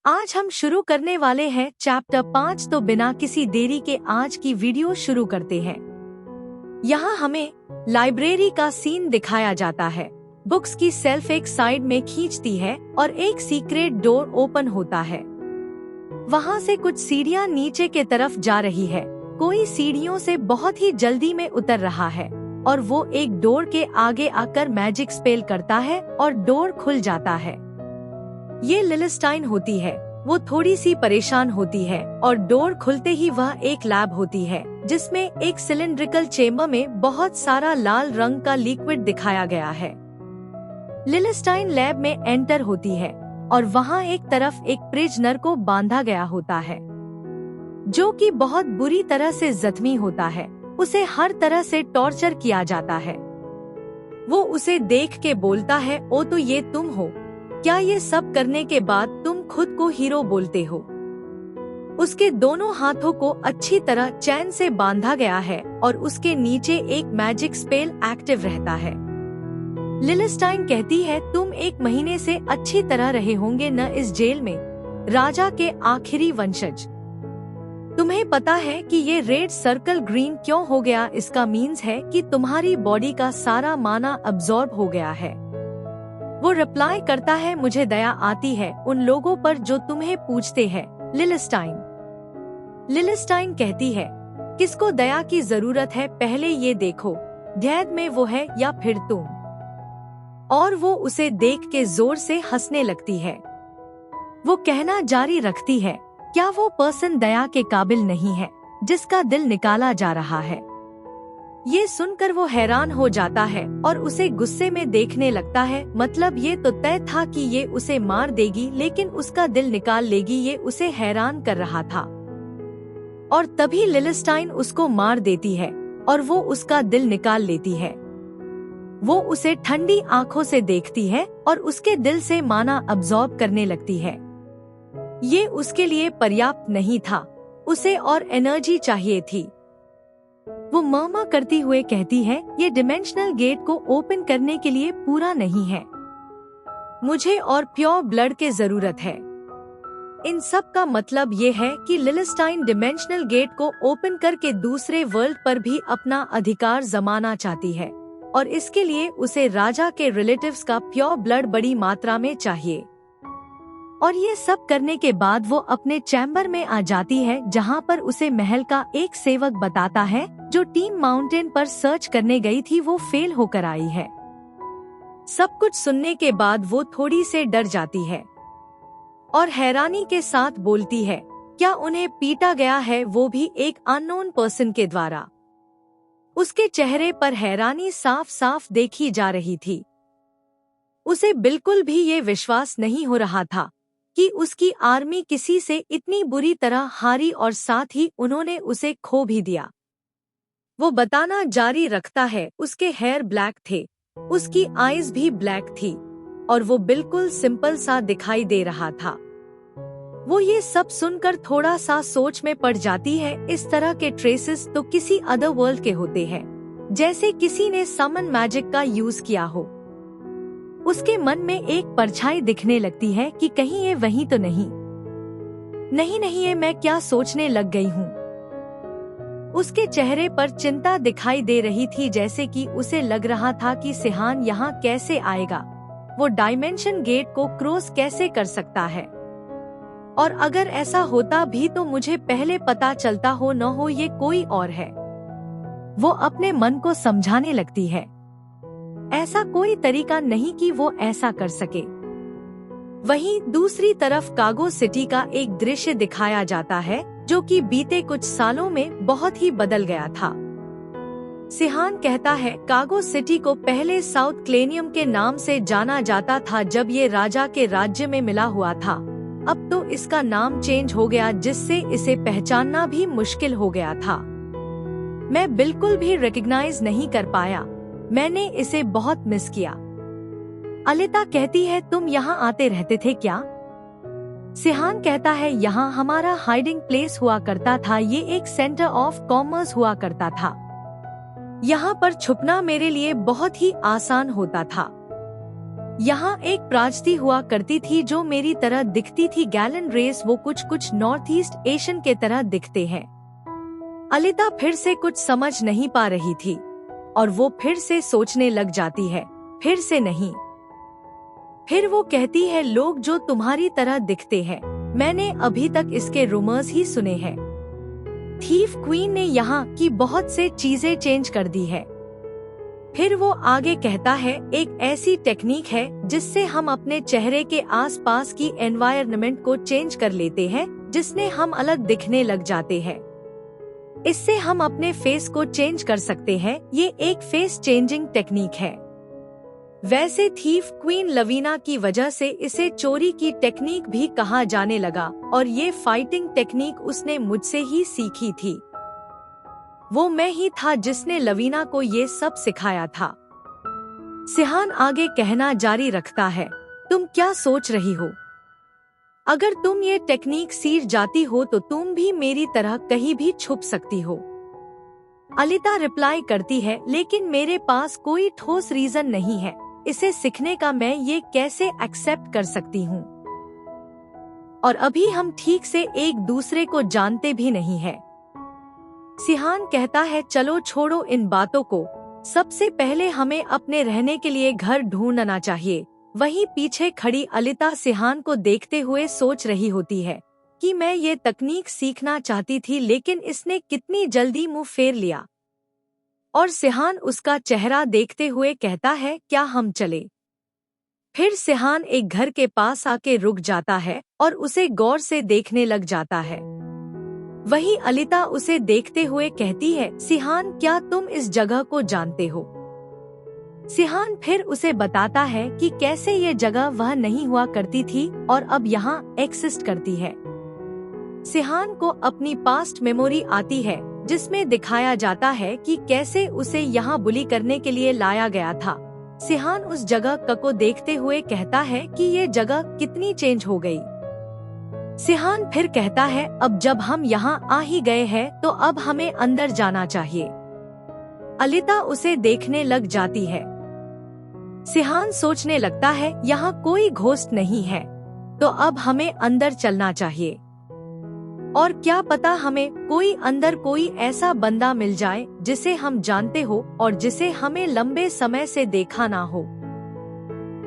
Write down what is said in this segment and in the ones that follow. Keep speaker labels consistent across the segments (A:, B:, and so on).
A: आज हम शुरू करने वाले हैं चैप्टर 5। तो बिना किसी देरी के आज की वीडियो शुरू करते हैं। यहाँ हमें लाइब्रेरी का सीन दिखाया जाता है। बुक्स की सेल्फ एक साइड में खींचती है और एक सीक्रेट डोर ओपन होता है। वहाँ से कुछ सीढ़ियाँ नीचे के तरफ जा रही है। कोई सीढ़ियों से बहुत ही जल्दी में उतर रहा है और वो एक डोर के आगे आकर मैजिक स्पेल करता है और डोर खुल जाता है। ये लिलिस्टाइन होती है। वो थोड़ी सी परेशान होती है और डोर खुलते ही वह एक लैब होती है जिसमें एक सिलिंड्रिकल चेम्बर में बहुत सारा लाल रंग का लिक्विड दिखाया गया है। लिलिस्टाइन लैब में एंटर होती है और वहाँ एक तरफ एक प्रिजनर को बांधा गया होता है जो कि बहुत बुरी तरह से जख्मी होता है। उसे हर तरह से टॉर्चर किया जाता है। वो उसे देख के बोलता है, ओ तो ये तुम हो? क्या ये सब करने के बाद तुम खुद को हीरो बोलते हो? उसके दोनों हाथों को अच्छी तरह चैन से बांधा गया है और उसके नीचे एक मैजिक स्पेल एक्टिव रहता है। लिलिस्टाइन कहती है, तुम 1 महीने से अच्छी तरह रहे होंगे न इस जेल में, राजा के आखिरी वंशज। तुम्हें पता है कि ये रेड सर्कल ग्रीन क्यों हो गया? इसका मीन्स है कि तुम्हारी बॉडी का सारा माना अब्सॉर्ब हो गया है। वो रिप्लाई करता है, मुझे दया आती है उन लोगों पर जो तुम्हें पूछते हैं लिलिस्टाइन। लिलिस्टाइन कहती है, किसको दया की जरूरत है? पहले ये देखो, ढैद में वो है या फिर तुम? और वो उसे देख के जोर से हंसने लगती है। वो कहना जारी रखती है, क्या वो पर्सन दया के काबिल नहीं है जिसका दिल निकाला जा रहा है? ये सुनकर वो हैरान हो जाता है और उसे गुस्से में देखने लगता है। मतलब ये तो तय था कि ये उसे मार देगी लेकिन उसका दिल निकाल लेगी। ये उसे हैरान कर रहा था और तभी लिलिस्टाइन उसको मार देती है और वो उसका दिल निकाल लेती है। वो उसे ठंडी आंखों से देखती है और उसके दिल से माना अब्सॉर्ब करने लगती है। ये उसके लिए पर्याप्त नहीं था, उसे और एनर्जी चाहिए थी। वो मर्मा करती हुए कहती है, ये डिमेंशनल गेट को ओपन करने के लिए पूरा नहीं है। मुझे और प्योर ब्लड की जरूरत है। इन सब का मतलब ये है कि लिलिस्टाइन डिमेंशनल गेट को ओपन करके दूसरे वर्ल्ड पर भी अपना अधिकार जमाना चाहती है और इसके लिए उसे राजा के रिलेटिव्स का प्योर ब्लड बड़ी मात्रा में चाहिए। और ये सब करने के बाद वो अपने चैम्बर में आ जाती है जहाँ पर उसे महल का एक सेवक बताता है जो टीम माउंटेन पर सर्च करने गई थी, वो फेल होकर आई है। सब कुछ सुनने के बाद वो थोड़ी से डर जाती है और हैरानी के साथ बोलती है, क्या उन्हें पीटा गया है, वो भी एक अननोन पर्सन के द्वारा? उसके चेहरे पर हैरानी साफ साफ देखी जा रही थी। उसे बिल्कुल भी ये विश्वास नहीं हो रहा था कि उसकी आर्मी किसी से इतनी बुरी तरह हारी और साथ ही उन्होंने उसे खो भी दिया। वो बताना जारी रखता है, उसके हेयर ब्लैक थे, उसकी आईज भी ब्लैक थी और वो बिल्कुल सिंपल सा दिखाई दे रहा था। वो ये सब सुनकर थोड़ा सा सोच में पड़ जाती है। इस तरह के ट्रेसेस तो किसी अदर वर्ल्ड के होते हैं, जैसे किसी ने समन मैजिक का यूज किया हो। उसके मन में एक परछाई दिखने लगती है कि कहीं ये वही तो नहीं। नहीं ये मैं क्या सोचने लग गई हूँ। उसके चेहरे पर चिंता दिखाई दे रही थी, जैसे कि उसे लग रहा था कि सिहान यहाँ कैसे आएगा, वो डायमेंशन गेट को क्रॉस कैसे कर सकता है, और अगर ऐसा होता भी तो मुझे पहले पता चलता हो न हो ये कोई और है। वो अपने मन को समझाने लगती है, ऐसा कोई तरीका नहीं कि वो ऐसा कर सके। वहीं दूसरी तरफ कागो सिटी का एक दृश्य दिखाया जाता है जो कि बीते कुछ सालों में बहुत ही बदल गया था। सिहान कहता है, कागो सिटी को पहले साउथ क्लेनियम के नाम से जाना जाता था जब ये राजा के राज्य में मिला हुआ था। अब तो इसका नाम चेंज हो गया जिससे इसे पहचानना भी मुश्किल हो गया था। मैं बिल्कुल भी रिकॉग्नाइज नहीं कर पाया, मैंने इसे बहुत मिस किया। अलिता कहती है, तुम यहाँ आते रहते थे क्या? सिहान कहता है, यहाँ हमारा हाइडिंग प्लेस हुआ करता था, ये एक सेंटर ऑफ कॉमर्स हुआ करता था। यहाँ पर छुपना मेरे लिए बहुत ही आसान होता था। यहाँ एक प्राजती हुआ करती थी जो मेरी तरह दिखती थी। गैलन रेस वो कुछ नॉर्थ ईस्ट एशियन के तरह दिखते हैं। अलिता फिर से कुछ समझ नहीं पा रही थी और वो फिर से सोचने लग जाती है, फिर से नहीं। फिर वो कहती है, लोग जो तुम्हारी तरह दिखते हैं, मैंने अभी तक इसके रूमर्स ही सुने हैं। थीफ क्वीन ने यहाँ की बहुत से चीजें चेंज कर दी है। फिर वो आगे कहता है, एक ऐसी टेक्निक है जिससे हम अपने चेहरे के आसपास की एनवायरनमेंट को चेंज कर लेते हैं, जिसने हम अलग दिखने लग जाते हैं। इससे हम अपने फेस को चेंज कर सकते हैं। ये एक फेस चेंजिंग टेक्निक है। वैसे थीफ क्वीन लवीना की वजह से इसे चोरी की टेक्निक भी कहा जाने लगा और ये फाइटिंग टेक्निक उसने मुझसे ही सीखी थी। वो मैं ही था जिसने लवीना को ये सब सिखाया था। सिहान आगे कहना जारी रखता है, तुम क्या सोच रही हो? अगर तुम ये टेक्निक सीख जाती हो तो तुम भी मेरी तरह कहीं भी छुप सकती हो। अलिता रिप्लाई करती है, लेकिन मेरे पास कोई ठोस रीजन नहीं है इसे सीखने का। मैं ये कैसे एक्सेप्ट कर सकती हूँ? और अभी हम ठीक से एक दूसरे को जानते भी नहीं है। सिहान कहता है, चलो छोड़ो इन बातों को। सबसे पहले हमें अपने रहने के लिए घर ढूंढना चाहिए। वहीं पीछे खड़ी अलिता सिहान को देखते हुए सोच रही होती है कि मैं ये तकनीक सीखना चाहती थी, लेकिन इसने कितनी जल्दी मुंह फेर लिया। और सिहान उसका चेहरा देखते हुए कहता है, क्या हम चले? फिर सिहान एक घर के पास आके रुक जाता है और उसे गौर से देखने लग जाता है। वहीं अलिता उसे देखते हुए कहती है, सिहान क्या तुम इस जगह को जानते हो? सिहान फिर उसे बताता है कि कैसे ये जगह वह नहीं हुआ करती थी और अब यहाँ एक्सिस्ट करती है। सिहान को अपनी पास्ट मेमोरी आती है जिसमें दिखाया जाता है कि कैसे उसे यहाँ बुली करने के लिए लाया गया था। सिहान उस जगह को देखते हुए कहता है कि ये जगह कितनी चेंज हो गई। सिहान फिर कहता है, अब जब हम यहाँ आ ही गए हैं तो अब हमें अंदर जाना चाहिए। अलिता उसे देखने लग जाती है। सिहान सोचने लगता है, यहाँ कोई घोस्ट नहीं है तो अब हमें अंदर चलना चाहिए। और क्या पता हमें अंदर कोई ऐसा बंदा मिल जाए जिसे हम जानते हो और जिसे हमें लंबे समय से देखा ना हो।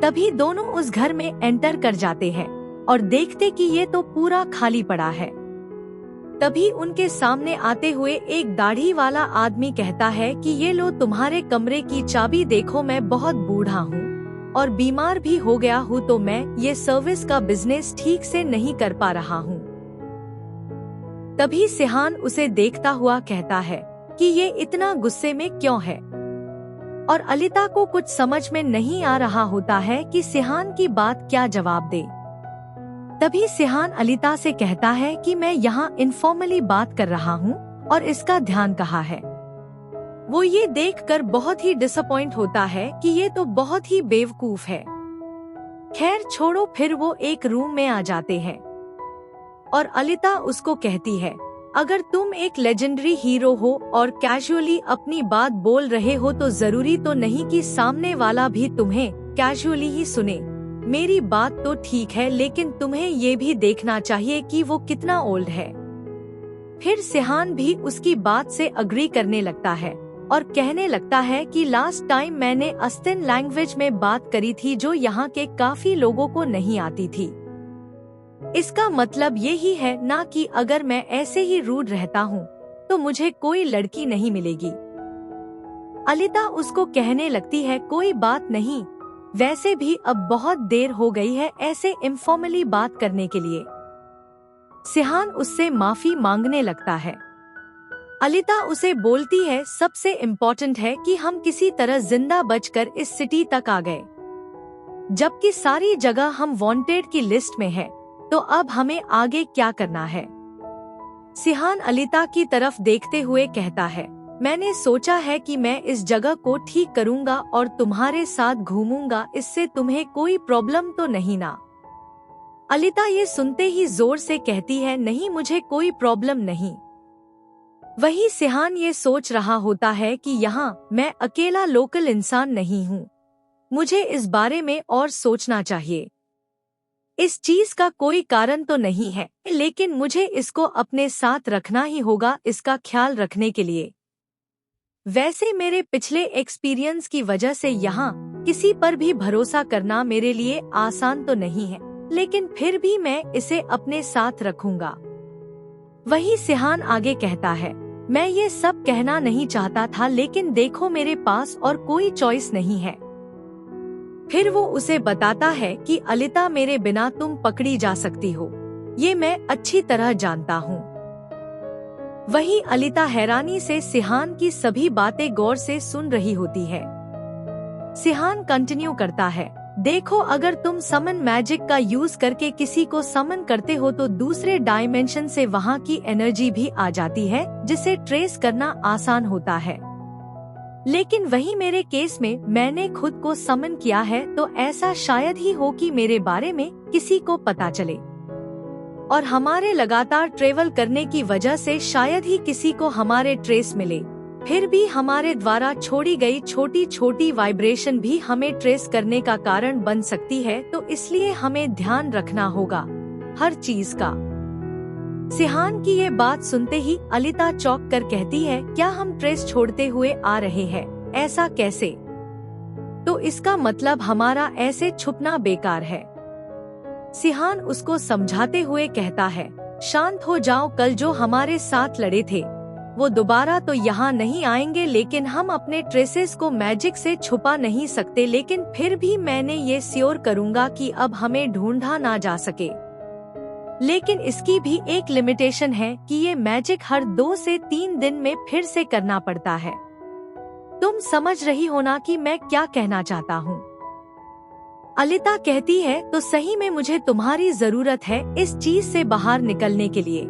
A: तभी दोनों उस घर में एंटर कर जाते हैं और देखते कि ये तो पूरा खाली पड़ा है। तभी उनके सामने आते हुए एक दाढ़ी वाला आदमी कहता है कि ये लो तुम्हारे कमरे की चाबी, देखो मैं बहुत बूढ़ा हूँ और बीमार भी हो गया हूँ, तो मैं ये सर्विस का बिजनेस ठीक से नहीं कर पा रहा हूँ। तभी सिहान उसे देखता हुआ कहता है कि ये इतना गुस्से में क्यों है, और अलिता को कुछ समझ में नहीं आ रहा होता है कि सिहान की बात क्या जवाब दे। तभी सिहान अलिता से कहता है कि मैं यहाँ इनफॉर्मली बात कर रहा हूँ और इसका ध्यान कहाँ है। वो ये देखकर बहुत ही डिसअपॉइंट होता है कि ये तो बहुत ही बेवकूफ है। खैर छोड़ो, फिर वो एक रूम में आ जाते हैं और अलिता उसको कहती है, अगर तुम एक लेजेंडरी हीरो हो और कैजुअली अपनी बात बोल रहे हो तो जरूरी तो नहीं कि सामने वाला भी तुम्हें कैजुअली ही सुने। मेरी बात तो ठीक है, लेकिन तुम्हें ये भी देखना चाहिए कि वो कितना ओल्ड है। फिर सिहान भी उसकी बात से अग्री करने लगता है और कहने लगता है कि लास्ट टाइम मैंने अस्तिन लैंग्वेज में बात करी थी जो यहाँ के काफी लोगों को नहीं आती थी। इसका मतलब यही है ना कि अगर मैं ऐसे ही रूड रहता हूँ तो मुझे कोई लड़की नहीं मिलेगी। अलिता उसको कहने लगती है, कोई बात नहीं, वैसे भी अब बहुत देर हो गई है ऐसे इनफॉर्मली बात करने के लिए। सिहान उससे माफी मांगने लगता है। अलिता उसे बोलती है, सबसे इम्पोर्टेंट है कि हम किसी तरह जिंदा बचकर इस सिटी तक आ गए, जबकि सारी जगह हम वांटेड की लिस्ट में है, तो अब हमें आगे क्या करना है। सिहान अलिता की तरफ देखते हुए कहता है, मैंने सोचा है कि मैं इस जगह को ठीक करूंगा और तुम्हारे साथ घूमूंगा, इससे तुम्हें कोई प्रॉब्लम तो नहीं ना? अलिता ये सुनते ही जोर से कहती है, नहीं मुझे कोई प्रॉब्लम नहीं। वही सिहान ये सोच रहा होता है कि यहाँ मैं अकेला लोकल इंसान नहीं हूँ, मुझे इस बारे में और सोचना चाहिए। इस चीज का कोई कारण तो नहीं है, लेकिन मुझे इसको अपने साथ रखना ही होगा इसका ख्याल रखने के लिए। वैसे मेरे पिछले एक्सपीरियंस की वजह से यहाँ किसी पर भी भरोसा करना मेरे लिए आसान तो नहीं है, लेकिन फिर भी मैं इसे अपने साथ रखूंगा। वही सिहान आगे कहता है, मैं ये सब कहना नहीं चाहता था, लेकिन देखो मेरे पास और कोई चॉइस नहीं है। फिर वो उसे बताता है कि अलिता, मेरे बिना तुम पकड़ी जा सकती हो, ये मैं अच्छी तरह जानता हूँ। वही अलिता हैरानी से सिहान की सभी बातें गौर से सुन रही होती है। सिहान कंटिन्यू करता है, देखो अगर तुम समन मैजिक का यूज करके किसी को समन करते हो तो दूसरे डायमेंशन से वहाँ की एनर्जी भी आ जाती है, जिसे ट्रेस करना आसान होता है। लेकिन वही मेरे केस में मैंने खुद को समन किया है, तो ऐसा शायद ही हो कि मेरे बारे में किसी को पता चले, और हमारे लगातार ट्रेवल करने की वजह से शायद ही किसी को हमारे ट्रेस मिले। फिर भी हमारे द्वारा छोड़ी गई छोटी छोटी वाइब्रेशन भी हमें ट्रेस करने का कारण बन सकती है, तो इसलिए हमें ध्यान रखना होगा हर चीज का। सिहान की ये बात सुनते ही अलिता चौंक कर कहती है, क्या हम ट्रेस छोड़ते हुए आ रहे हैं? ऐसा कैसे? तो इसका मतलब हमारा ऐसे छुपना बेकार है। सिहान उसको समझाते हुए कहता है, शांत हो जाओ, कल जो हमारे साथ लड़े थे वो दोबारा तो यहाँ नहीं आएंगे, लेकिन हम अपने ट्रेसेस को मैजिक से छुपा नहीं सकते, लेकिन फिर भी मैंने ये श्योर करूँगा कि अब हमें ढूंढा ना जा सके। लेकिन इसकी भी एक लिमिटेशन है कि ये मैजिक हर 2 से 3 दिन में फिर से करना पड़ता है। तुम समझ रही हो ना कि मैं क्या कहना चाहता हूँ? अलिता कहती है, तो सही में मुझे तुम्हारी जरूरत है इस चीज से बाहर निकलने के लिए।